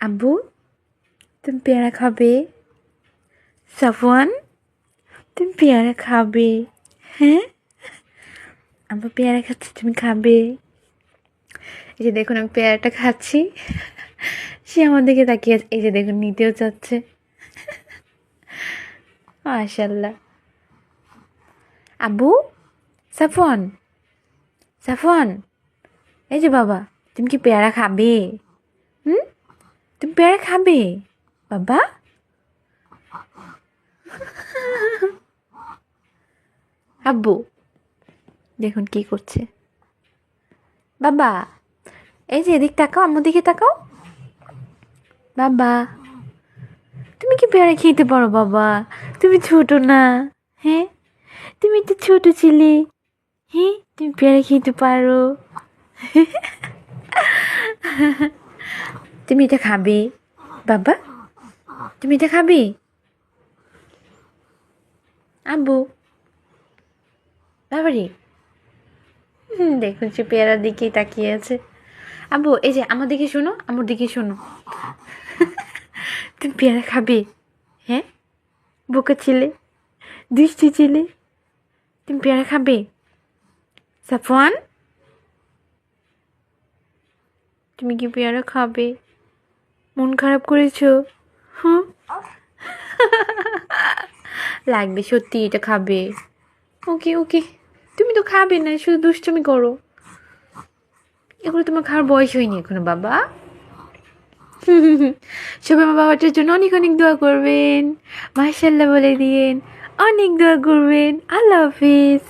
আব্বু তুমি পেয়ারা খাবে? সাফওয়ান তুমি পেয়ারা খাবে? হ্যাঁ আব্বু পেয়ারা খাচ্ছি, তুমি খাবে? এই যে দেখুন আমি পেয়ারাটা খাচ্ছি, সে আমার দিকে তাকিয়ে আছে। এই যে দেখুন নিতেও চাচ্ছে। মাশাল্লাহ। আব্বু সাফওয়ান, সাফওয়ান এই যে বাবা, তুমি কি পেয়ারা খাবে? তুমি পেয়ারা খাবে বাবা? আব্বু দেখুন কি করছে বাবা। এই যে এদিক তাকাও, আমার দিকে তাকাও। বাবা তুমি কি পেয়ারা খেতে পারো বাবা? তুমি ছোট না? হ্যাঁ তুমি তো ছোট ছিলে। হ্যাঁ তুমি পেয়ারা খেতে পারো? তুমি এটা খাবে বাবা? তুমি এটা খাবে আব্বু? বাবারে দেখুন সে পেয়ারার দিকেই তাকিয়ে আছে। আব্বু এই যে আমার দিকে শোনো, আমার দিকে শোনো। তুমি পেয়ারা খাবে? হ্যাঁ বোকা ছিলে, দুষ্টু ছিলে, তুমি পেয়ারা খাবে? সাফওয়ান তুমি কি পেয়ারা খাবে? মন খারাপ করেছো? হুম লাগবে সত্যি এটা খাবে। ওকে ওকে, তুমি তো খাবে না, শুধু দুষ্টুমি করো। এগুলো তোমার খাওয়ার বয়স হয়নি এখনো বাবা। সবাই আমার বাবাটার জন্য অনেক অনেক দোয়া করবেন, মাশাল্লাহ বলে দিয়েন, অনেক দোয়া করবেন। আল্লাহ হাফিজ।